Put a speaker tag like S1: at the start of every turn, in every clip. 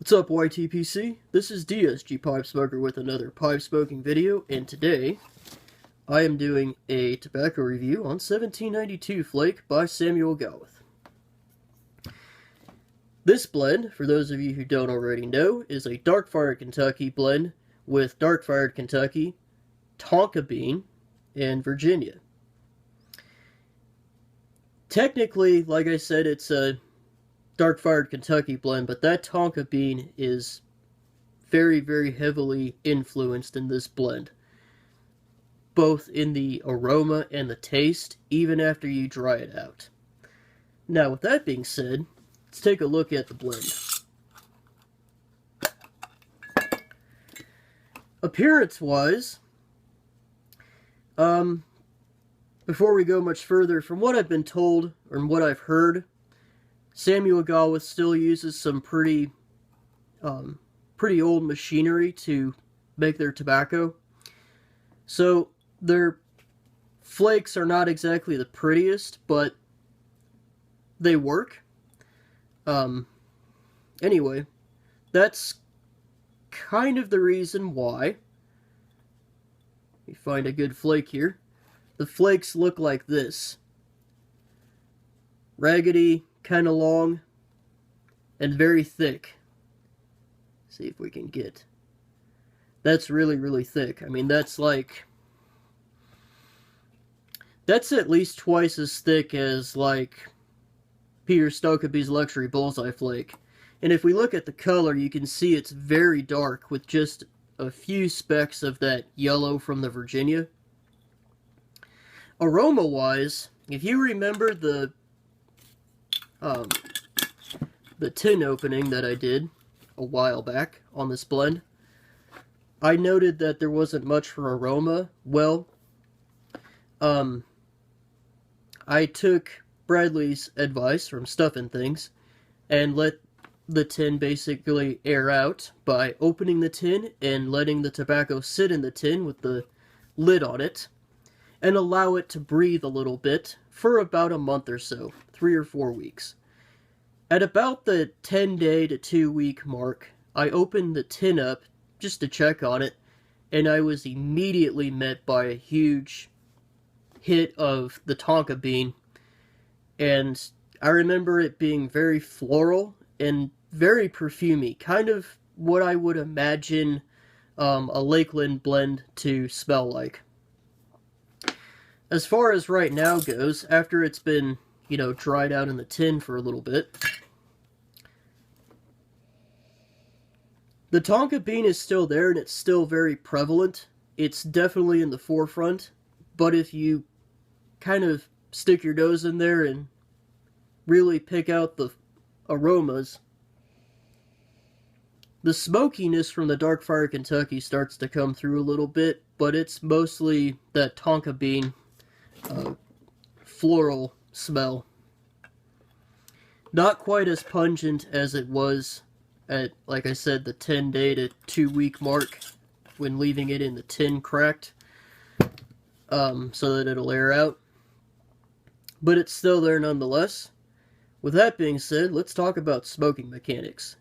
S1: What's up, YTPC? This is DSG Pipe Smoker with another pipe smoking video, and today I am doing a tobacco review on 1792 Flake by Samuel Gawith. This blend, for those of you who don't already know, is a dark fired Kentucky blend with dark fired Kentucky, Tonka bean, and Virginia. Technically, like I said, it's a dark fired Kentucky blend, but that Tonka bean is very, very heavily influenced in this blend, both in the aroma and the taste, even after you dry it out. Now, with that being said, let's take a look at the blend. Appearance-wise, before we go much further, from what I've been told, or what I've heard, Samuel Gawith still uses some pretty old machinery to make their tobacco. So their flakes are not exactly the prettiest, but they work. Anyway, that's kind of the reason why. We find a good flake here. The flakes look like this. Raggedy, kind of long, and very thick. See if we can get. That's really, really thick. I mean, that's at least twice as thick as, like, Peter Stokkebye's Luxury Bullseye Flake. And if we look at the color, you can see it's very dark with just a few specks of that yellow from the Virginia. Aroma-wise, if you remember the tin opening that I did a while back on this blend, I noted that there wasn't much for aroma. Well, I took Bradley's advice from Stuffin' Things and let the tin basically air out by opening the tin and letting the tobacco sit in the tin with the lid on it and allow it to breathe a little bit for about a month or so, 3 or 4 weeks. At about the 10-day to 2-week mark, I opened the tin up just to check on it, and I was immediately met by a huge hit of the Tonka bean, and I remember it being very floral and very perfumey, kind of what I would imagine a Lakeland blend to smell like. As far as right now goes, after it's been, dried out in the tin for a little bit, the Tonka bean is still there and it's still very prevalent. It's definitely in the forefront, but if you kind of stick your nose in there and really pick out the aromas, the smokiness from the dark fire Kentucky starts to come through a little bit, but it's mostly that Tonka bean floral smell. Not quite as pungent as it was at, like I said, the 10-day to 2-week mark when leaving it in the tin cracked, so that it'll air out. But it's still there nonetheless. With that being said, let's talk about smoking mechanics.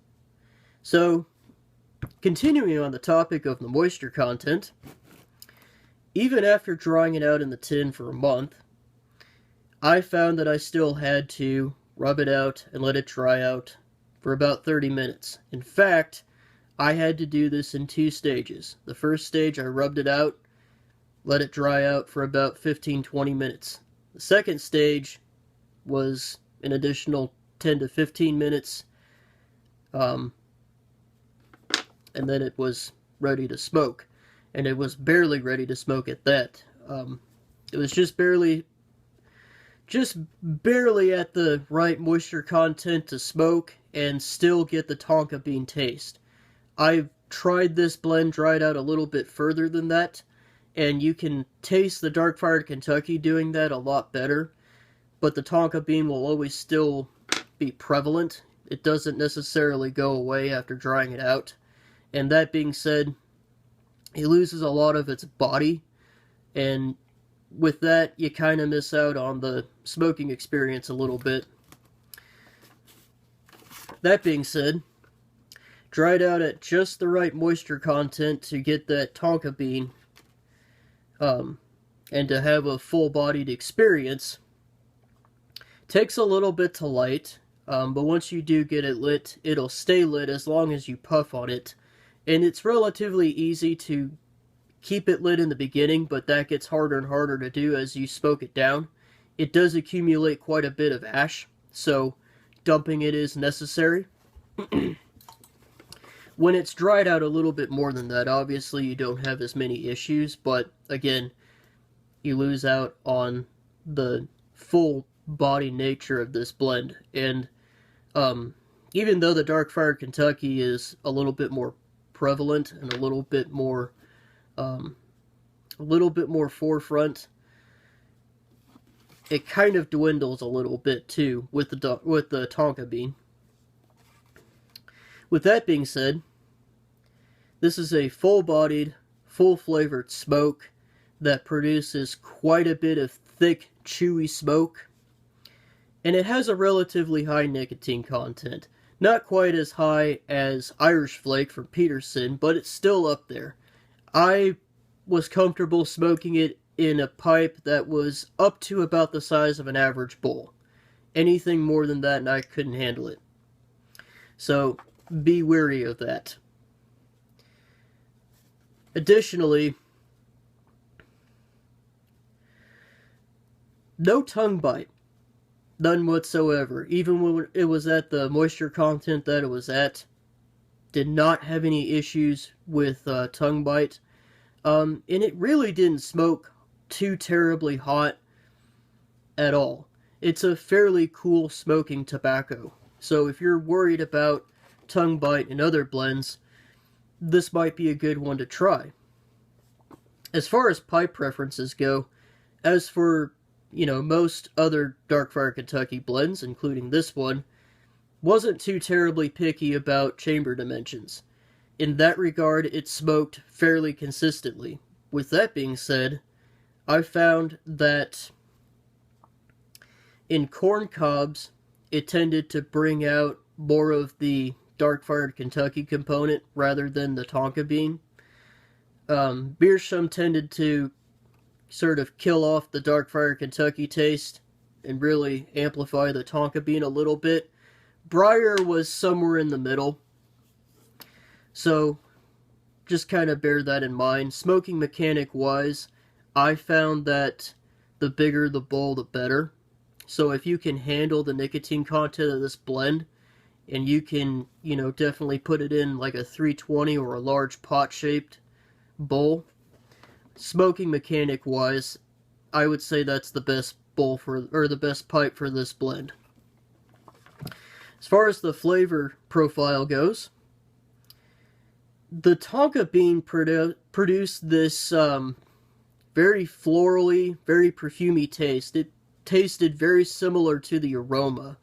S1: So, continuing on the topic of the moisture content, even after drying it out in the tin for a month, I found that I still had to rub it out and let it dry out for about 30 minutes. In fact, I had to do this in 2 stages. The first stage, I rubbed it out, let it dry out for about 15-20 minutes. The second stage was an additional 10 to 15 minutes, and then it was ready to smoke. And it was barely ready to smoke at that. It was just barely at the right moisture content to smoke and still get the Tonka bean taste. I've tried this blend dried out a little bit further than that, and you can taste the dark fired Kentucky doing that a lot better, but the Tonka bean will always still be prevalent. It doesn't necessarily go away after drying it out. And that being said, it loses a lot of its body, and with that, you kind of miss out on the smoking experience a little bit. That being said, dried out at just the right moisture content to get that tonka bean, and to have a full-bodied experience. Takes a little bit to light, but once you do get it lit, it'll stay lit as long as you puff on it. And it's relatively easy to keep it lit in the beginning, but that gets harder and harder to do as you smoke it down. It does accumulate quite a bit of ash, so dumping it is necessary. When it's dried out a little bit more than that, obviously you don't have as many issues, but again, you lose out on the full body nature of this blend. And even though the Dark Fire Kentucky is a little bit more prevalent and a little bit more forefront, it kind of dwindles a little bit too with the tonka bean. With that being said, this is a full-bodied, full-flavored smoke that produces quite a bit of thick, chewy smoke, and it has a relatively high nicotine content. Not quite as high as Irish Flake from Peterson, but it's still up there. I was comfortable smoking it in a pipe that was up to about the size of an average bowl. Anything more than that and I couldn't handle it. So be wary of that. Additionally, no tongue bite. None whatsoever. Even when it was at the moisture content that it was at, did not have any issues with tongue bite. And it really didn't smoke too terribly hot at all. It's a fairly cool smoking tobacco. So if you're worried about tongue bite in other blends, this might be a good one to try. As far as pipe preferences go, as for, most other Dark Fire Kentucky blends, including this one, wasn't too terribly picky about chamber dimensions. In that regard, it smoked fairly consistently. With that being said, I found that in corn cobs, it tended to bring out more of the Dark Fire Kentucky component rather than the tonka bean. Beersham tended to sort of kill off the Dark Fire Kentucky taste and really amplify the tonka bean a little bit. Briar was somewhere in the middle. So just kind of bear that in mind. Smoking mechanic wise, I found that the bigger the bowl, the better. So if you can handle the nicotine content of this blend, and you can, definitely put it in like a 320 or a large pot-shaped bowl, smoking mechanic wise, I would say that's the best bowl the best pipe for this blend. As far as the flavor profile goes, the tonka bean produced this very florally, very perfumey taste. It tasted very similar to the aroma,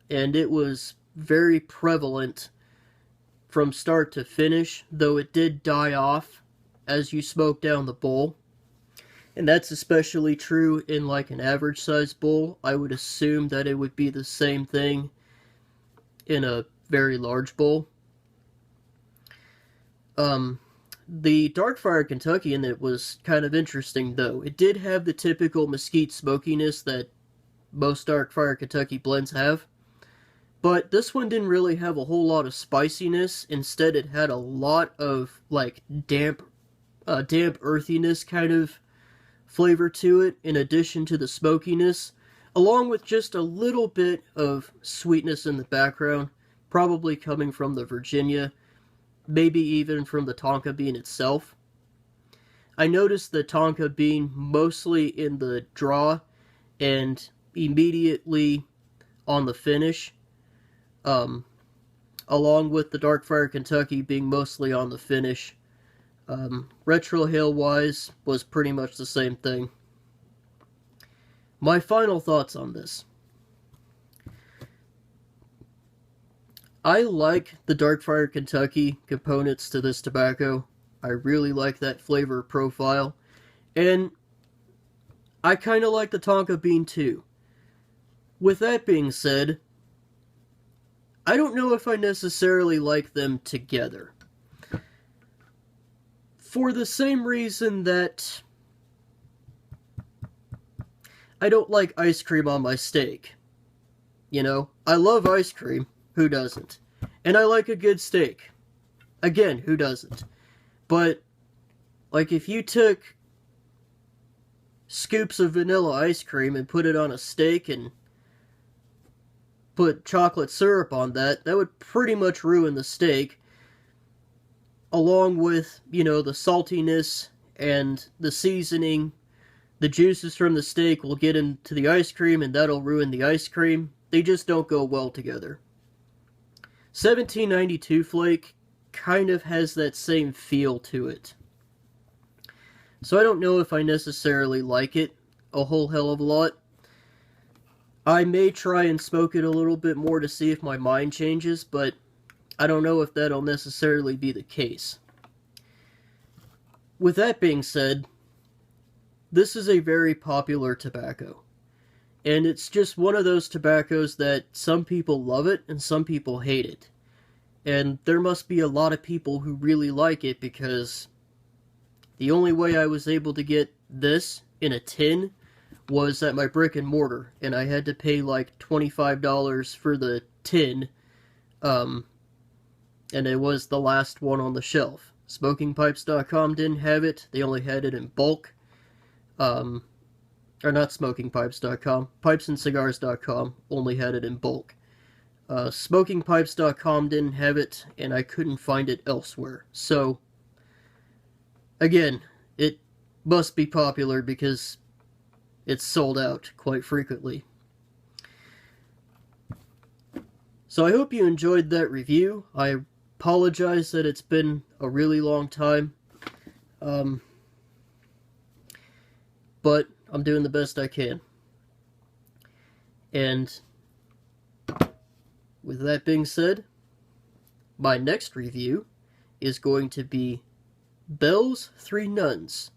S1: and it was very prevalent from start to finish, though it did die off as you smoke down the bowl. And that's especially true in like an average size bowl. I would assume that it would be the same thing in a very large bowl. The Dark Fire Kentucky in it was kind of interesting though. It did have the typical mesquite smokiness that most Dark Fire Kentucky blends have. But this one didn't really have a whole lot of spiciness. Instead, it had a lot of like damp earthiness kind of flavor to it, in addition to the smokiness, along with just a little bit of sweetness in the background, probably coming from the Virginia, maybe even from the tonka bean itself. I noticed the tonka bean mostly in the draw and immediately on the finish, along with the Dark Fire Kentucky being mostly on the finish. Retrohale-wise was pretty much the same thing. My final thoughts on this. I like the Dark Fire Kentucky components to this tobacco. I really like that flavor profile. And I kind of like the tonka bean too. With that being said, I don't know if I necessarily like them together. For the same reason that I don't like ice cream on my steak. You know, I love ice cream. Who doesn't? And I like a good steak. Again, who doesn't? But, like, if you took scoops of vanilla ice cream and put it on a steak and put chocolate syrup on that, that would pretty much ruin the steak. Along with, you know, the saltiness and the seasoning. The juices from the steak will get into the ice cream and that'll ruin the ice cream. They just don't go well together. 1792 Flake kind of has that same feel to it. So I don't know if I necessarily like it a whole hell of a lot. I may try and smoke it a little bit more to see if my mind changes, but I don't know if that'll necessarily be the case. With that being said, this is a very popular tobacco. And it's just one of those tobaccos that some people love it and some people hate it. And there must be a lot of people who really like it, because the only way I was able to get this in a tin was at my brick and mortar, and I had to pay like $25 for the tin, and it was the last one on the shelf. SmokingPipes.com didn't have it, they only had it in bulk. Or not SmokingPipes.com, PipesandCigars.com only had it in bulk. SmokingPipes.com didn't have it, and I couldn't find it elsewhere. So, again, it must be popular because it's sold out quite frequently. So I hope you enjoyed that review. I apologize that it's been a really long time. But I'm doing the best I can. And with that being said, my next review is going to be Bell's Three Nuns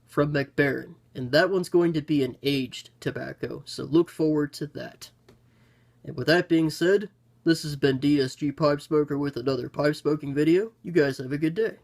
S1: from McBaron. And that one's going to be an aged tobacco, so look forward to that. And with that being said, this has been DSG Pipe Smoker with another pipe smoking video. You guys have a good day.